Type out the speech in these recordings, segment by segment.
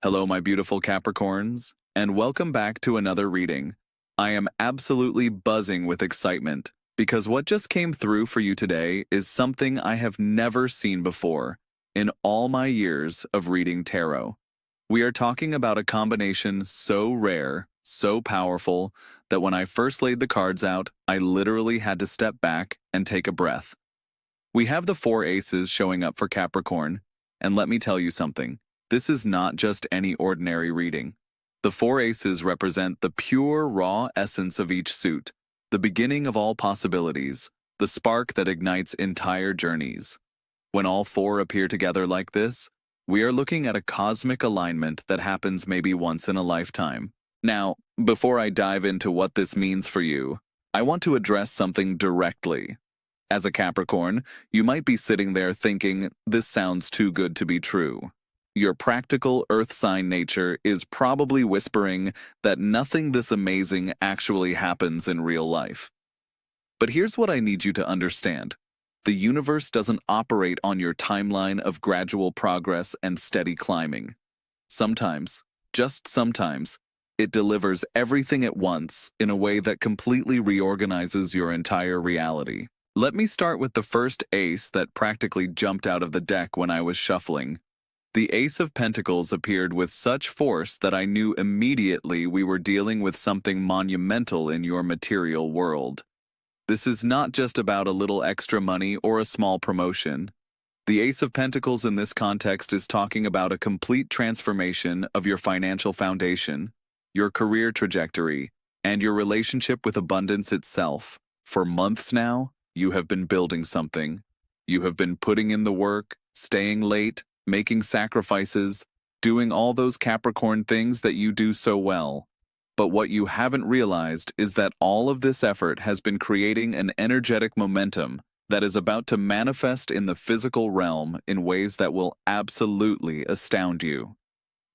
Hello, my beautiful Capricorns, and welcome back to another reading. I am absolutely buzzing with excitement because what just came through for you today is something I have never seen before in all my years of reading tarot. We are talking about a combination so rare, so powerful, that when I first laid the cards out, I literally had to step back and take a breath. We have the four aces showing up for Capricorn, and let me tell you something. This is not just any ordinary reading. The four aces represent the pure, raw essence of each suit, the beginning of all possibilities, the spark that ignites entire journeys. When all four appear together like this, we are looking at a cosmic alignment that happens maybe once in a lifetime. Now, before I dive into what this means for you, I want to address something directly. As a Capricorn, you might be sitting there thinking, this sounds too good to be true. Your practical earth sign nature is probably whispering that nothing this amazing actually happens in real life. But here's what I need you to understand. The universe doesn't operate on your timeline of gradual progress and steady climbing. Sometimes, just sometimes, it delivers everything at once in a way that completely reorganizes your entire reality. Let me start with the first ace that practically jumped out of the deck when I was shuffling. The Ace of Pentacles appeared with such force that I knew immediately we were dealing with something monumental in your material world. This is not just about a little extra money or a small promotion. The Ace of Pentacles in this context is talking about a complete transformation of your financial foundation, your career trajectory, and your relationship with abundance itself. For months now, you have been building something. You have been putting in the work, staying late, making sacrifices, doing all those Capricorn things that you do so well. But what you haven't realized is that all of this effort has been creating an energetic momentum that is about to manifest in the physical realm in ways that will absolutely astound you.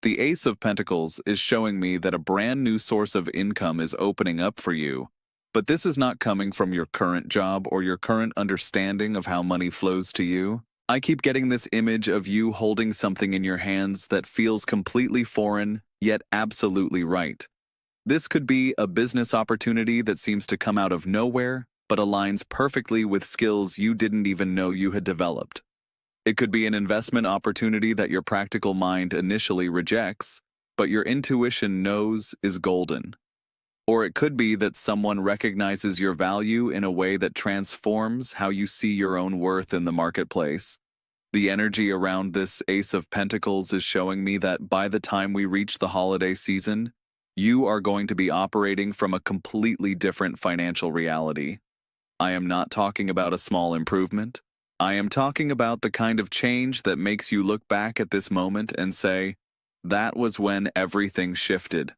The Ace of Pentacles is showing me that a brand new source of income is opening up for you, but this is not coming from your current job or your current understanding of how money flows to you. I keep getting this image of you holding something in your hands that feels completely foreign, yet absolutely right. This could be a business opportunity that seems to come out of nowhere, but aligns perfectly with skills you didn't even know you had developed. It could be an investment opportunity that your practical mind initially rejects, but your intuition knows is golden. Or it could be that someone recognizes your value in a way that transforms how you see your own worth in the marketplace. The energy around this Ace of Pentacles is showing me that by the time we reach the holiday season, you are going to be operating from a completely different financial reality. I am not talking about a small improvement. I am talking about the kind of change that makes you look back at this moment and say, that was when everything shifted.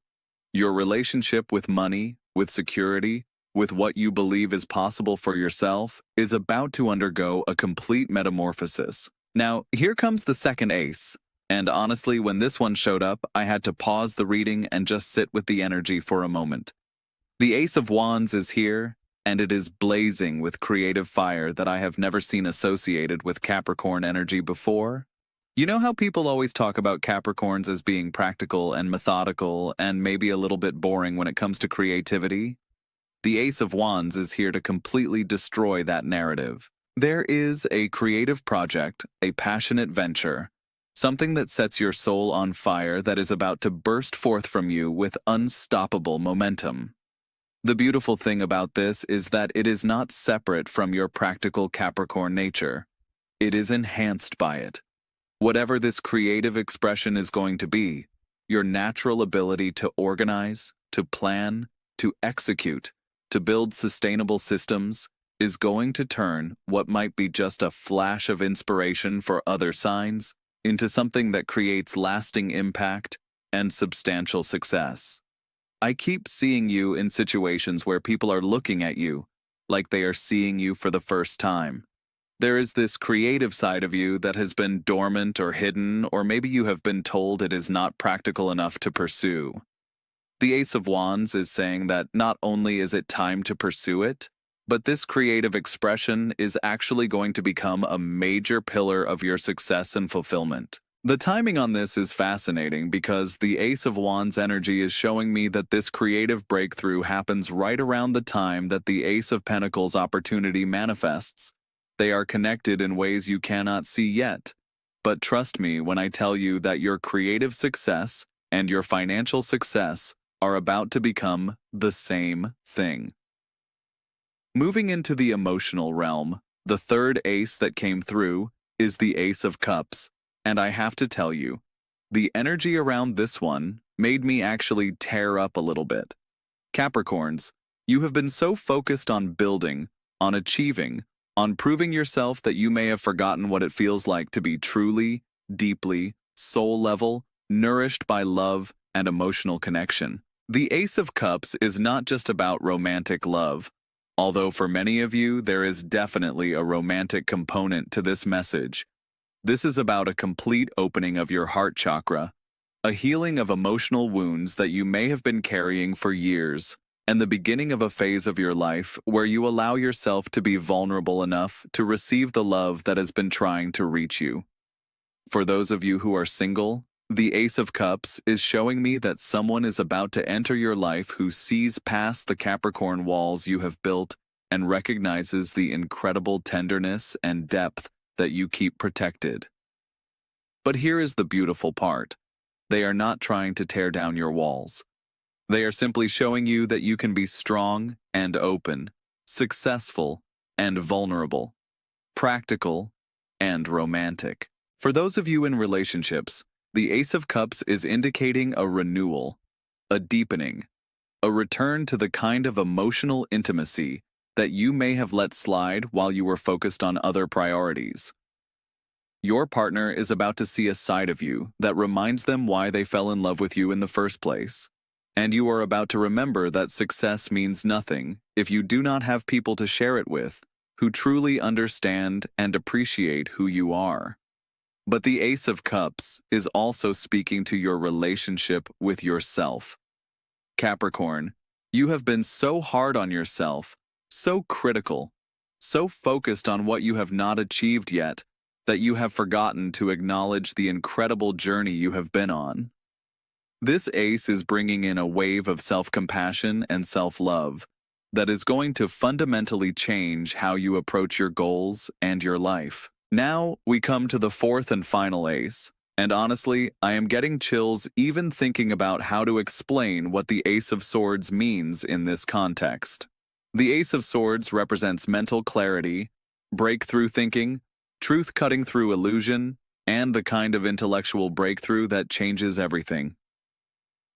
Your relationship with money, with security, with what you believe is possible for yourself, is about to undergo a complete metamorphosis. Now, here comes the second ace. And honestly, when this one showed up, I had to pause the reading and just sit with the energy for a moment. The Ace of Wands is here, and it is blazing with creative fire that I have never seen associated with Capricorn energy before. You know how people always talk about Capricorns as being practical and methodical and maybe a little bit boring when it comes to creativity? The Ace of Wands is here to completely destroy that narrative. There is a creative project, a passionate venture, something that sets your soul on fire that is about to burst forth from you with unstoppable momentum. The beautiful thing about this is that it is not separate from your practical Capricorn nature. It is enhanced by it. Whatever this creative expression is going to be, your natural ability to organize, to plan, to execute, to build sustainable systems, is going to turn what might be just a flash of inspiration for other signs into something that creates lasting impact and substantial success. I keep seeing you in situations where people are looking at you like they are seeing you for the first time. There is this creative side of you that has been dormant or hidden, or maybe you have been told it is not practical enough to pursue. The Ace of Wands is saying that not only is it time to pursue it, but this creative expression is actually going to become a major pillar of your success and fulfillment. The timing on this is fascinating because the Ace of Wands energy is showing me that this creative breakthrough happens right around the time that the Ace of Pentacles opportunity manifests. They are connected in ways you cannot see yet. But trust me when I tell you that your creative success and your financial success are about to become the same thing. Moving into the emotional realm, the third ace that came through is the Ace of Cups. And I have to tell you, the energy around this one made me actually tear up a little bit. Capricorns, you have been so focused on building, on achieving, on proving yourself that you may have forgotten what it feels like to be truly, deeply, soul-level, nourished by love and emotional connection. The Ace of Cups is not just about romantic love, although for many of you there is definitely a romantic component to this message. This is about a complete opening of your heart chakra, a healing of emotional wounds that you may have been carrying for years, and the beginning of a phase of your life where you allow yourself to be vulnerable enough to receive the love that has been trying to reach you. For those of you who are single, the Ace of Cups is showing me that someone is about to enter your life who sees past the Capricorn walls you have built and recognizes the incredible tenderness and depth that you keep protected. But here is the beautiful part. They are not trying to tear down your walls. They are simply showing you that you can be strong and open, successful and vulnerable, practical and romantic. For those of you in relationships, the Ace of Cups is indicating a renewal, a deepening, a return to the kind of emotional intimacy that you may have let slide while you were focused on other priorities. Your partner is about to see a side of you that reminds them why they fell in love with you in the first place. And you are about to remember that success means nothing if you do not have people to share it with who truly understand and appreciate who you are. But the Ace of Cups is also speaking to your relationship with yourself. Capricorn, you have been so hard on yourself, so critical, so focused on what you have not achieved yet, that you have forgotten to acknowledge the incredible journey you have been on. This ace is bringing in a wave of self-compassion and self-love that is going to fundamentally change how you approach your goals and your life. Now we come to the fourth and final ace, and honestly, I am getting chills even thinking about how to explain what the Ace of Swords means in this context. The Ace of Swords represents mental clarity, breakthrough thinking, truth cutting through illusion, and the kind of intellectual breakthrough that changes everything.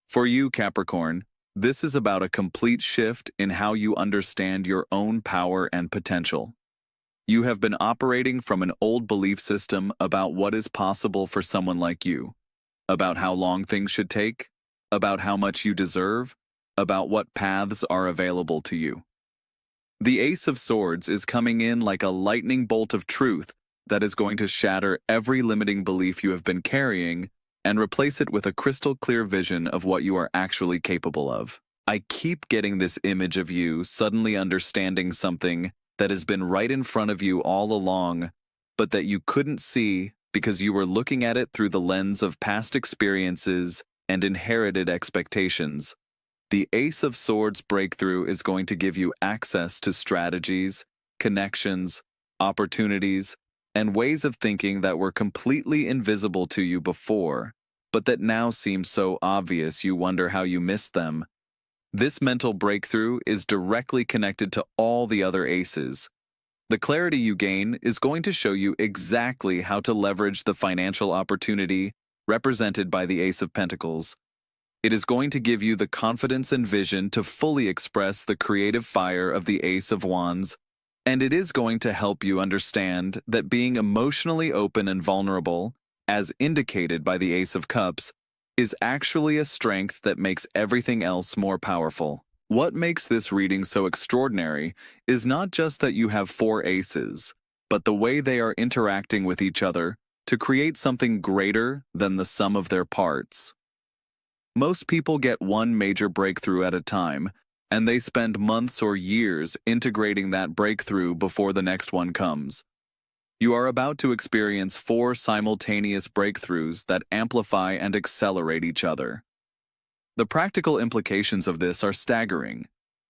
For you, Capricorn, this is about a complete shift in how you understand your own power and potential. You have been operating from an old belief system about what is possible for someone like you, about how long things should take, about how much you deserve, about what paths are available to you. The Ace of Swords is coming in like a lightning bolt of truth that is going to shatter every limiting belief you have been carrying and replace it with a crystal clear vision of what you are actually capable of. I keep getting this image of you suddenly understanding something that has been right in front of you all along, but that you couldn't see because you were looking at it through the lens of past experiences and inherited expectations. The Ace of Swords breakthrough is going to give you access to strategies, connections, opportunities, and ways of thinking that were completely invisible to you before, but that now seem so obvious you wonder how you missed them. This mental breakthrough is directly connected to all the other aces. The clarity you gain is going to show you exactly how to leverage the financial opportunity represented by the Ace of Pentacles. It is going to give you the confidence and vision to fully express the creative fire of the Ace of Wands, and it is going to help you understand that being emotionally open and vulnerable, as indicated by the Ace of Cups, is actually a strength that makes everything else more powerful. What makes this reading so extraordinary is not just that you have four aces, but the way they are interacting with each other to create something greater than the sum of their parts. Most people get one major breakthrough at a time, and they spend months or years integrating that breakthrough before the next one comes. You are about to experience 4 simultaneous breakthroughs that amplify and accelerate each other. The practical implications of this are staggering.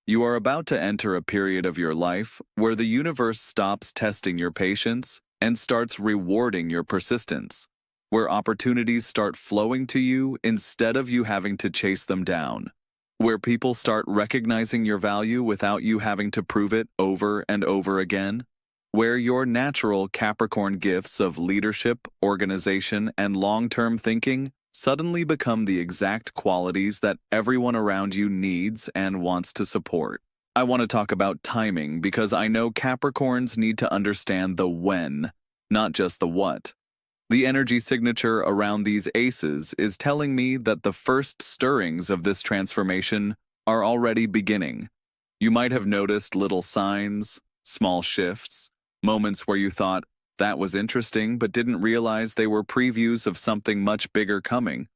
You are about to enter a period of your life where the universe stops testing your patience and starts rewarding your persistence, where opportunities start flowing to you instead of you having to chase them down, where people start recognizing your value without you having to prove it over and over again, where your natural Capricorn gifts of leadership, organization, and long-term thinking suddenly become the exact qualities that everyone around you needs and wants to support. I want to talk about timing because I know Capricorns need to understand the when, not just the what. The energy signature around these aces is telling me that the first stirrings of this transformation are already beginning. You might have noticed little signs, small shifts, moments where you thought, that was interesting, but didn't realize they were previews of something much bigger coming.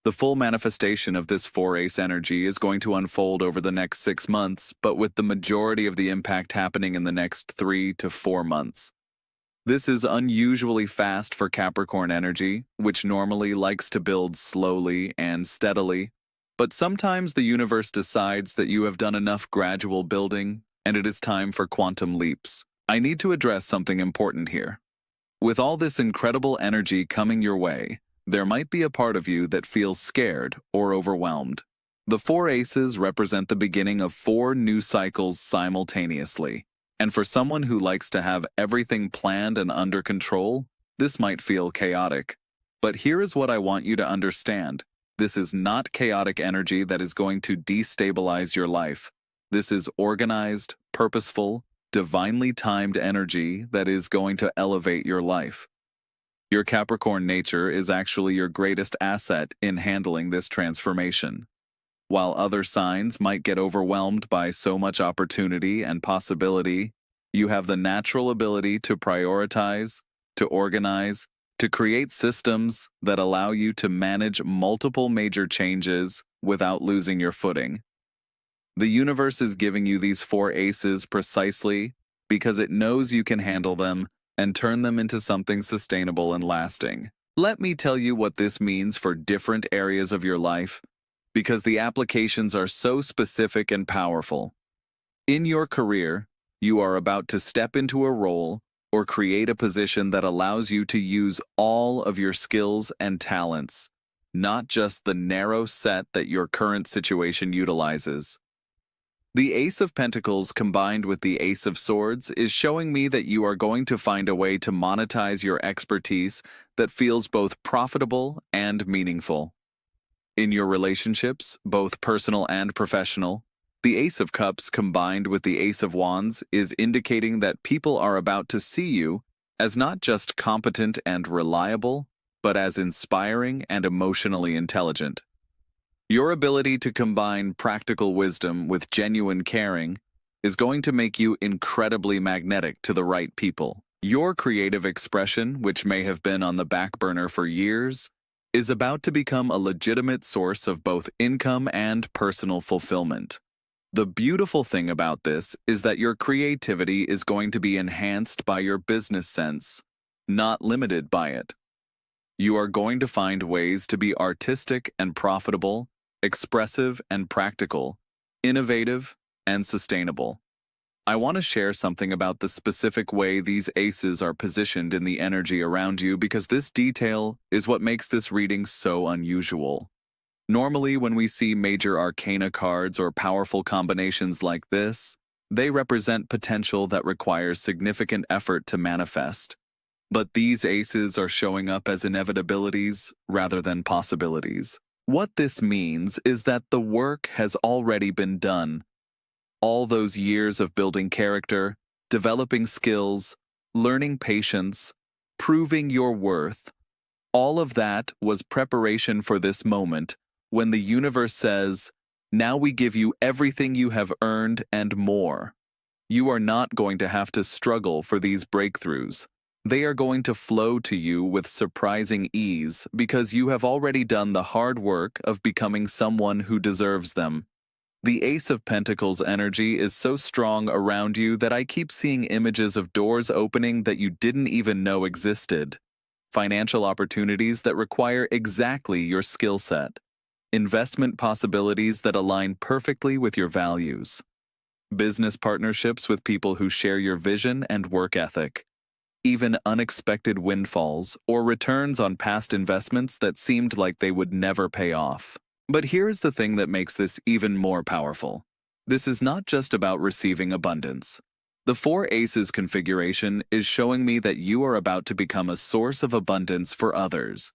The full manifestation of this 4-ace energy is going to unfold over the next 6 months, but with the majority of the impact happening in the next 3 to 4 months. This is unusually fast for Capricorn energy, which normally likes to build slowly and steadily. But sometimes the universe decides that you have done enough gradual building, and it is time for quantum leaps. I need to address something important here. With all this incredible energy coming your way, there might be a part of you that feels scared or overwhelmed. The 4 aces represent the beginning of 4 new cycles simultaneously, and for someone who likes to have everything planned and under control, this might feel chaotic. But here is what I want you to understand. This is not chaotic energy that is going to destabilize your life. This is organized, purposeful, divinely timed energy that is going to elevate your life. Your Capricorn nature is actually your greatest asset in handling this transformation. While other signs might get overwhelmed by so much opportunity and possibility, you have the natural ability to prioritize, to organize, to create systems that allow you to manage multiple major changes without losing your footing. The universe is giving you these 4 aces precisely because it knows you can handle them and turn them into something sustainable and lasting. Let me tell you what this means for different areas of your life, because the applications are so specific and powerful. In your career, you are about to step into a role or create a position that allows you to use all of your skills and talents, not just the narrow set that your current situation utilizes. The Ace of Pentacles combined with the Ace of Swords is showing me that you are going to find a way to monetize your expertise that feels both profitable and meaningful. In your relationships, both personal and professional, the Ace of Cups combined with the Ace of Wands is indicating that people are about to see you as not just competent and reliable, but as inspiring and emotionally intelligent. Your ability to combine practical wisdom with genuine caring is going to make you incredibly magnetic to the right people. Your creative expression, which may have been on the back burner for years, is about to become a legitimate source of both income and personal fulfillment. The beautiful thing about this is that your creativity is going to be enhanced by your business sense, not limited by it. You are going to find ways to be artistic and profitable, expressive and practical, innovative and sustainable. I want to share something about the specific way these aces are positioned in the energy around you because this detail is what makes this reading so unusual. Normally, when we see major arcana cards or powerful combinations like this, they represent potential that requires significant effort to manifest. But these aces are showing up as inevitabilities rather than possibilities. What this means is that the work has already been done. All those years of building character, developing skills, learning patience, proving your worth, all of that was preparation for this moment when the universe says, "Now we give you everything you have earned and more." You are not going to have to struggle for these breakthroughs. They are going to flow to you with surprising ease because you have already done the hard work of becoming someone who deserves them. The Ace of Pentacles energy is so strong around you that I keep seeing images of doors opening that you didn't even know existed. Financial opportunities that require exactly your skill set. Investment possibilities that align perfectly with your values. Business partnerships with people who share your vision and work ethic. Even unexpected windfalls or returns on past investments that seemed like they would never pay off. But here's the thing that makes this even more powerful. This is not just about receiving abundance. The Four Aces configuration is showing me that you are about to become a source of abundance for others.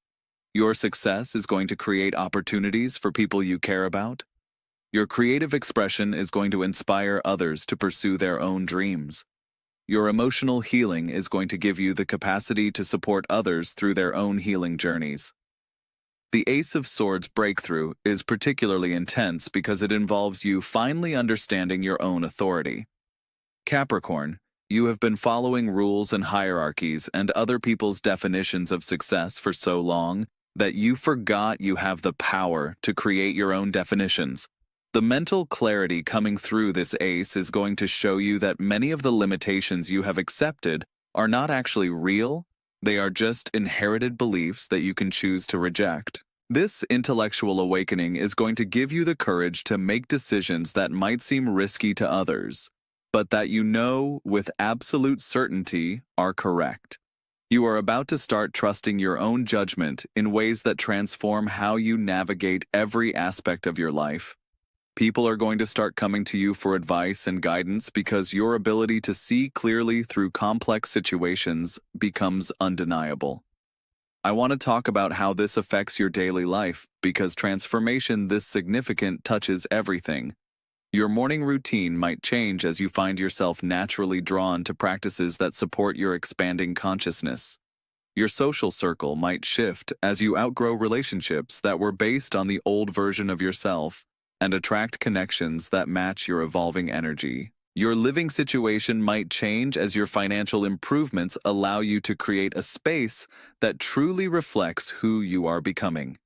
Your success is going to create opportunities for people you care about. Your creative expression is going to inspire others to pursue their own dreams. Your emotional healing is going to give you the capacity to support others through their own healing journeys. The Ace of Swords breakthrough is particularly intense because it involves you finally understanding your own authority. Capricorn, you have been following rules and hierarchies and other people's definitions of success for so long that you forgot you have the power to create your own definitions. The mental clarity coming through this ace is going to show you that many of the limitations you have accepted are not actually real, they are just inherited beliefs that you can choose to reject. This intellectual awakening is going to give you the courage to make decisions that might seem risky to others, but that you know with absolute certainty are correct. You are about to start trusting your own judgment in ways that transform how you navigate every aspect of your life. People are going to start coming to you for advice and guidance because your ability to see clearly through complex situations becomes undeniable. I want to talk about how this affects your daily life because transformation this significant touches everything. Your morning routine might change as you find yourself naturally drawn to practices that support your expanding consciousness. Your social circle might shift as you outgrow relationships that were based on the old version of yourself and attract connections that match your evolving energy. Your living situation might change as your financial improvements allow you to create a space that truly reflects who you are becoming.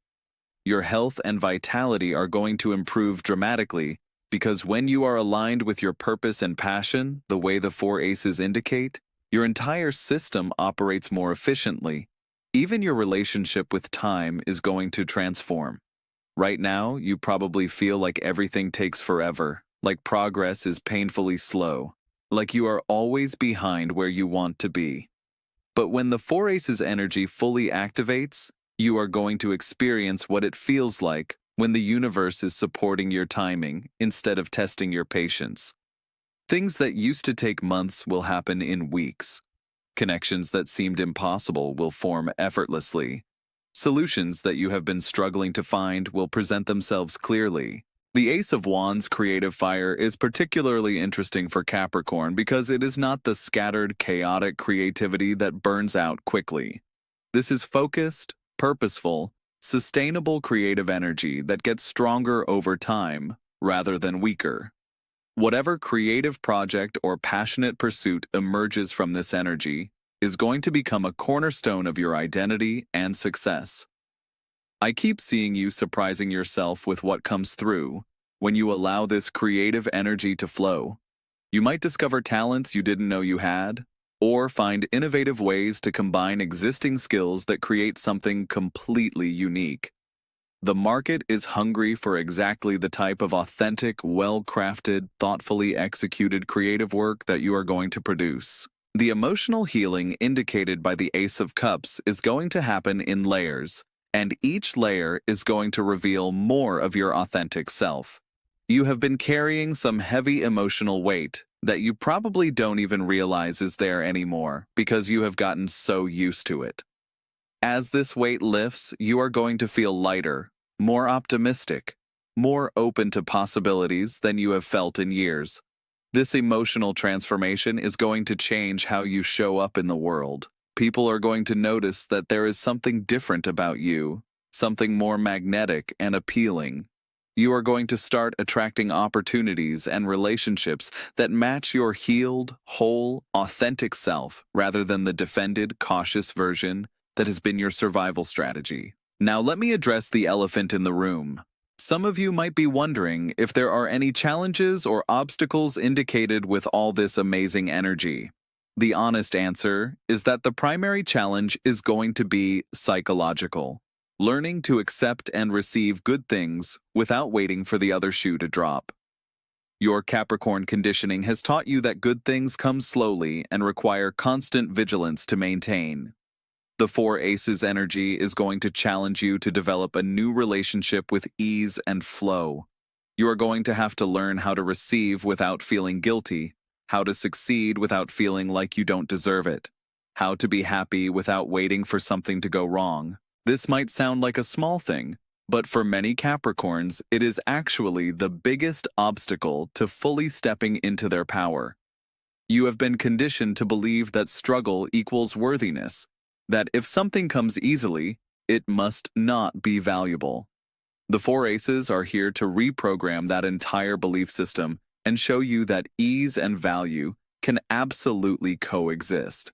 Your health and vitality are going to improve dramatically because when you are aligned with your purpose and passion, the way the Four Aces indicate, your entire system operates more efficiently. Even your relationship with time is going to transform. Right now, you probably feel like everything takes forever, like progress is painfully slow, like you are always behind where you want to be. But when the Four Aces energy fully activates, you are going to experience what it feels like when the universe is supporting your timing instead of testing your patience. Things that used to take months will happen in weeks. Connections that seemed impossible will form effortlessly. Solutions that you have been struggling to find will present themselves clearly. The Ace of Wands creative fire is particularly interesting for Capricorn because it is not the scattered, chaotic creativity that burns out quickly. This is focused, purposeful, sustainable creative energy that gets stronger over time, rather than weaker. Whatever creative project or passionate pursuit emerges from this energy is going to become a cornerstone of your identity and success. I keep seeing you surprising yourself with what comes through when you allow this creative energy to flow. You might discover talents you didn't know you had, or find innovative ways to combine existing skills that create something completely unique. The market is hungry for exactly the type of authentic, well-crafted, thoughtfully executed creative work that you are going to produce. The emotional healing indicated by the Ace of Cups is going to happen in layers, and each layer is going to reveal more of your authentic self. You have been carrying some heavy emotional weight that you probably don't even realize is there anymore because you have gotten so used to it. As this weight lifts, you are going to feel lighter, more optimistic, more open to possibilities than you have felt in years. This emotional transformation is going to change how you show up in the world. People are going to notice that there is something different about you, something more magnetic and appealing. You are going to start attracting opportunities and relationships that match your healed, whole, authentic self rather than the defended, cautious version that has been your survival strategy. Now let me address the elephant in the room. some of you might be wondering if there are any challenges or obstacles indicated with all this amazing energy. The honest answer is that the primary challenge is going to be psychological. Learning to accept and receive good things without waiting for the other shoe to drop. Your Capricorn conditioning has taught you that good things come slowly and require constant vigilance to maintain. The Four Aces energy is going to challenge you to develop a new relationship with ease and flow. You are going to have to learn how to receive without feeling guilty, how to succeed without feeling like you don't deserve it, how to be happy without waiting for something to go wrong. This might sound like a small thing, but for many Capricorns, it is actually the biggest obstacle to fully stepping into their power. You have been conditioned to believe that struggle equals worthiness, that if something comes easily, it must not be valuable. The Four Aces are here to reprogram that entire belief system and show you that ease and value can absolutely coexist.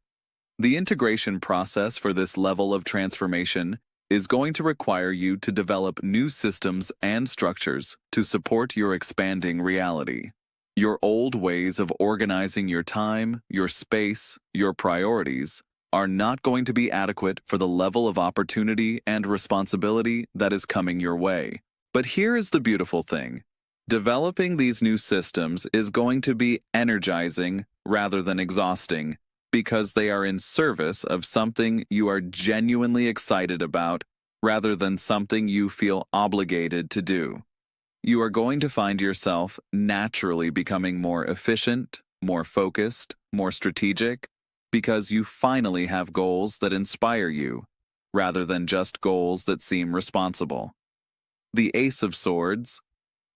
The integration process for this level of transformation is going to require you to develop new systems and structures to support your expanding reality. Your old ways of organizing your time, your space, your priorities are not going to be adequate for the level of opportunity and responsibility that is coming your way. But here is the beautiful thing. Developing these new systems is going to be energizing rather than exhausting, because they are in service of something you are genuinely excited about rather than something you feel obligated to do. You are going to find yourself naturally becoming more efficient, more focused, more strategic, because you finally have goals that inspire you, rather than just goals that seem responsible. The Ace of Swords,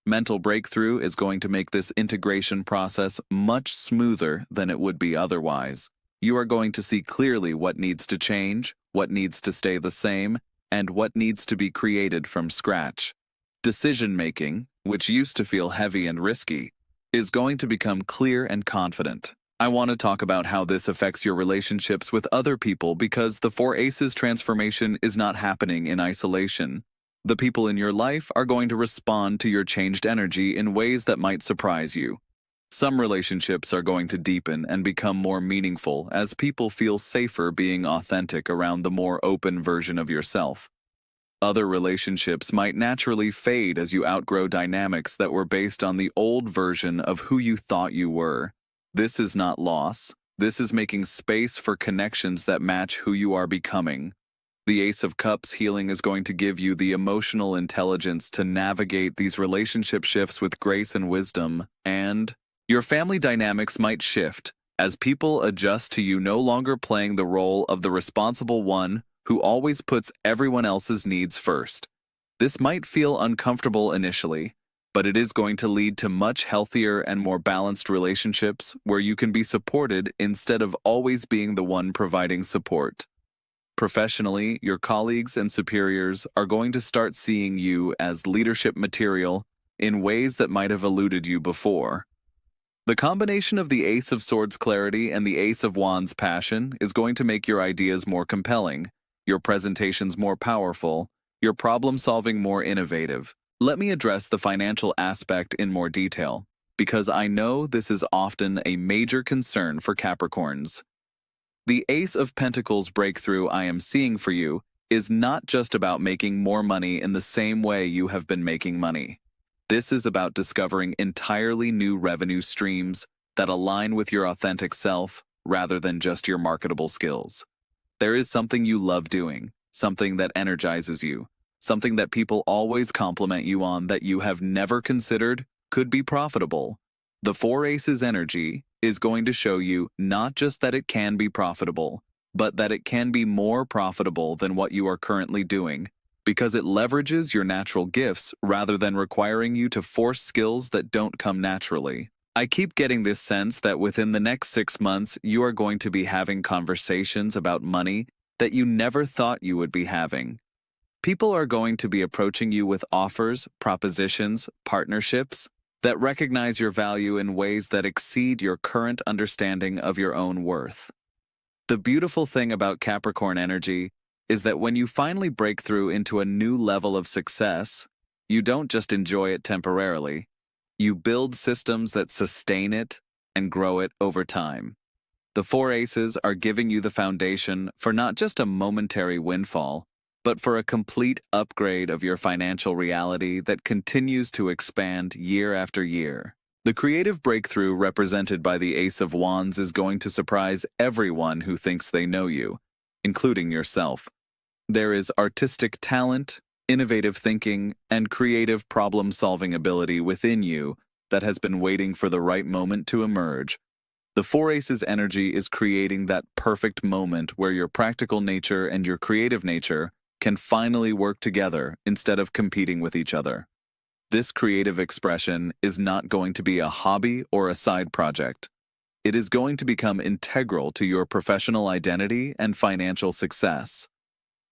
mental breakthrough, is going to make this integration process much smoother than it would be otherwise. You are going to see clearly what needs to change, what needs to stay the same, and what needs to be created from scratch. Decision-making, which used to feel heavy and risky, is going to become clear and confident. I want to talk about how this affects your relationships with other people, because the Four Aces transformation is not happening in isolation. The people in your life are going to respond to your changed energy in ways that might surprise you. Some relationships are going to deepen and become more meaningful as people feel safer being authentic around the more open version of yourself. Other relationships might naturally fade as you outgrow dynamics that were based on the old version of who you thought you were. This is not loss. This is making space for connections that match who you are becoming. The Ace of Cups healing is going to give you the emotional intelligence to navigate these relationship shifts with grace and wisdom, and your family dynamics might shift as people adjust to you no longer playing the role of the responsible one who always puts everyone else's needs first. This might feel uncomfortable initially, but it is going to lead to much healthier and more balanced relationships where you can be supported instead of always being the one providing support. Professionally, your colleagues and superiors are going to start seeing you as leadership material in ways that might have eluded you before. The combination of the Ace of Swords clarity and the Ace of Wands passion is going to make your ideas more compelling, your presentations more powerful, your problem-solving more innovative. Let me address the financial aspect in more detail, because I know this is often a major concern for Capricorns. The Ace of Pentacles breakthrough I am seeing for you is not just about making more money in the same way you have been making money. This is about discovering entirely new revenue streams that align with your authentic self rather than just your marketable skills. There is something you love doing, something that energizes you, something that people always compliment you on that you have never considered could be profitable. The Four Aces energy is going to show you not just that it can be profitable, but that it can be more profitable than what you are currently doing, because it leverages your natural gifts rather than requiring you to force skills that don't come naturally. I keep getting this sense that within the next 6 months, you are going to be having conversations about money that you never thought you would be having. People are going to be approaching you with offers, propositions, partnerships that recognize your value in ways that exceed your current understanding of your own worth. The beautiful thing about Capricorn energy is that when you finally break through into a new level of success, You don't just enjoy it temporarily. You build systems that sustain it and grow it over time. The four aces are giving you the foundation for not just a momentary windfall, but for a complete upgrade of your financial reality that continues to expand year after year. The creative breakthrough represented by the Ace of Wands is going to surprise everyone who thinks they know you, including yourself. There is artistic talent, innovative thinking, and creative problem-solving ability within you that has been waiting for the right moment to emerge. The Four Aces energy is creating that perfect moment where your practical nature and your creative nature can finally work together instead of competing with each other. This creative expression is not going to be a hobby or a side project. It is going to become integral to your professional identity and financial success.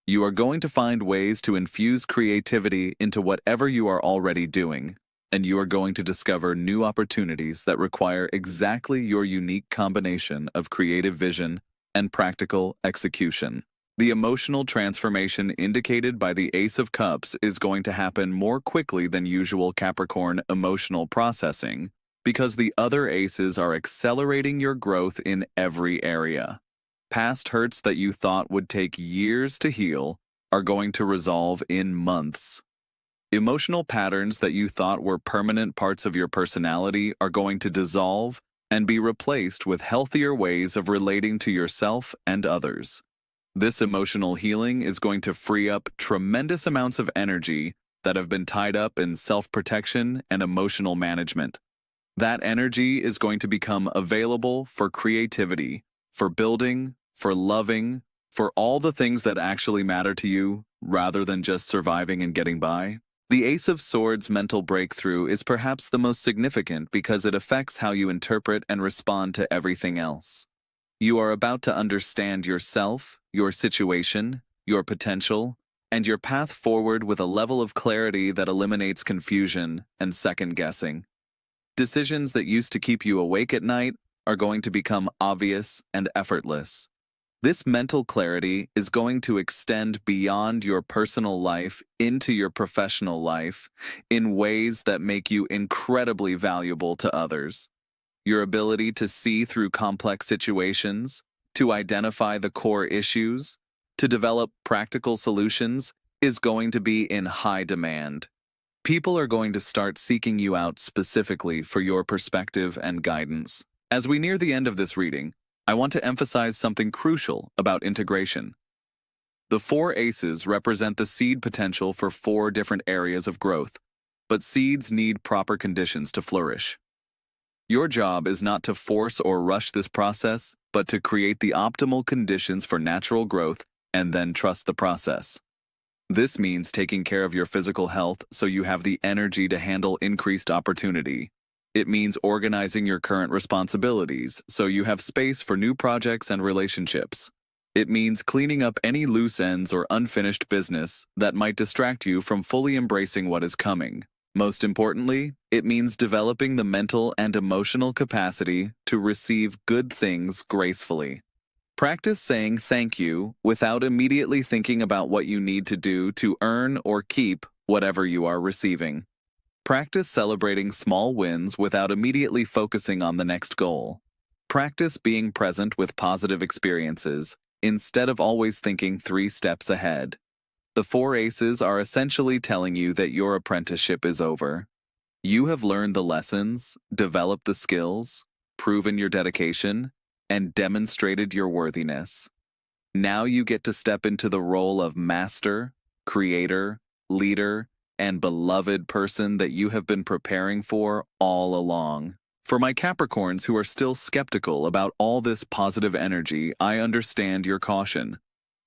You are going to find ways to infuse creativity into whatever you are already doing, and you are going to discover new opportunities that require exactly your unique combination of creative vision and practical execution. The emotional transformation indicated by the Ace of Cups is going to happen more quickly than usual Capricorn emotional processing because the other aces are accelerating your growth in every area. Past hurts that you thought would take years to heal are going to resolve in months. Emotional patterns that you thought were permanent parts of your personality are going to dissolve and be replaced with healthier ways of relating to yourself and others. This emotional healing is going to free up tremendous amounts of energy that have been tied up in self-protection and emotional management. That energy is going to become available for creativity, for building, for loving, for all the things that actually matter to you, rather than just surviving and getting by. The Ace of Swords mental breakthrough is perhaps the most significant because it affects how you interpret and respond to everything else. You are about to understand yourself, your situation, your potential, and your path forward with a level of clarity that eliminates confusion and second-guessing. Decisions that used to keep you awake at night are going to become obvious and effortless. This mental clarity is going to extend beyond your personal life into your professional life in ways that make you incredibly valuable to others. Your ability to see through complex situations, to identify the core issues, to develop practical solutions is going to be in high demand. People are going to start seeking you out specifically for your perspective and guidance. As we near the end of this reading, I want to emphasize something crucial about integration. The four aces represent the seed potential for four different areas of growth, but seeds need proper conditions to flourish. Your job is not to force or rush this process, but to create the optimal conditions for natural growth and then trust the process. This means taking care of your physical health so you have the energy to handle increased opportunity. It means organizing your current responsibilities so you have space for new projects and relationships. It means cleaning up any loose ends or unfinished business that might distract you from fully embracing what is coming. Most importantly, it means developing the mental and emotional capacity to receive good things gracefully. Practice saying thank you without immediately thinking about what you need to do to earn or keep whatever you are receiving. Practice celebrating small wins without immediately focusing on the next goal. Practice being present with positive experiences instead of always thinking 3 steps ahead. The four aces are essentially telling you that your apprenticeship is over. You have learned the lessons, developed the skills, proven your dedication, and demonstrated your worthiness. Now you get to step into the role of master, creator, leader, and beloved person that you have been preparing for all along. For my Capricorns who are still skeptical about all this positive energy, I understand your caution.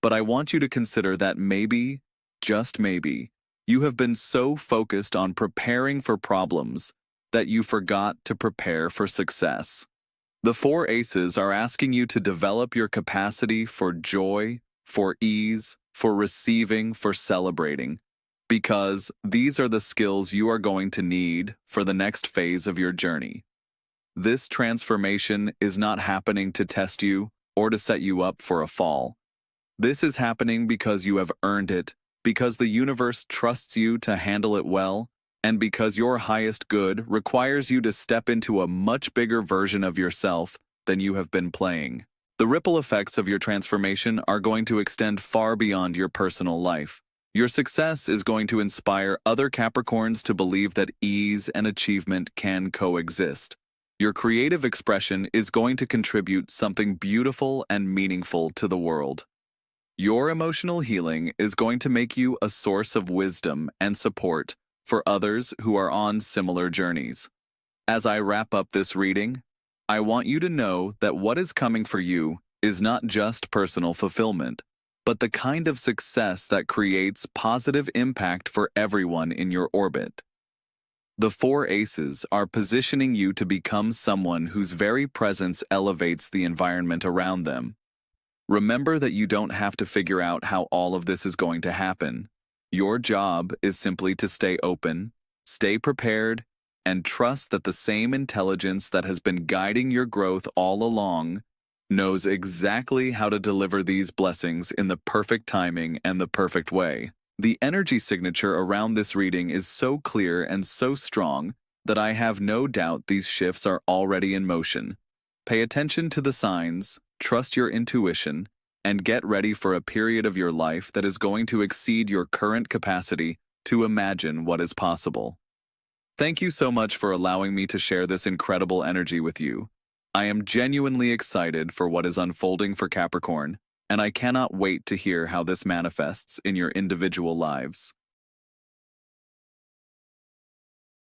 But I want you to consider that maybe, just maybe, you have been so focused on preparing for problems that you forgot to prepare for success. The four aces are asking you to develop your capacity for joy, for ease, for receiving, for celebrating, because these are the skills you are going to need for the next phase of your journey. This transformation is not happening to test you or to set you up for a fall. This is happening because you have earned it because the universe trusts you to handle it well, and because your highest good requires you to step into a much bigger version of yourself than you have been playing. The ripple effects of your transformation are going to extend far beyond your personal life. Your success is going to inspire other Capricorns to believe that ease and achievement can coexist. Your creative expression is going to contribute something beautiful and meaningful to the world. Your emotional healing is going to make you a source of wisdom and support for others who are on similar journeys. As I wrap up this reading, I want you to know that what is coming for you is not just personal fulfillment, but the kind of success that creates positive impact for everyone in your orbit. The four aces are positioning you to become someone whose very presence elevates the environment around them. Remember that you don't have to figure out how all of this is going to happen. Your job is simply to stay open, stay prepared, and trust that the same intelligence that has been guiding your growth all along knows exactly how to deliver these blessings in the perfect timing and the perfect way. The energy signature around this reading is so clear and so strong that I have no doubt these shifts are already in motion. Pay attention to the signs, trust your intuition, and get ready for a period of your life that is going to exceed your current capacity to imagine what is possible. Thank you so much for allowing me to share this incredible energy with you. I am genuinely excited for what is unfolding for Capricorn, and I cannot wait to hear how this manifests in your individual lives.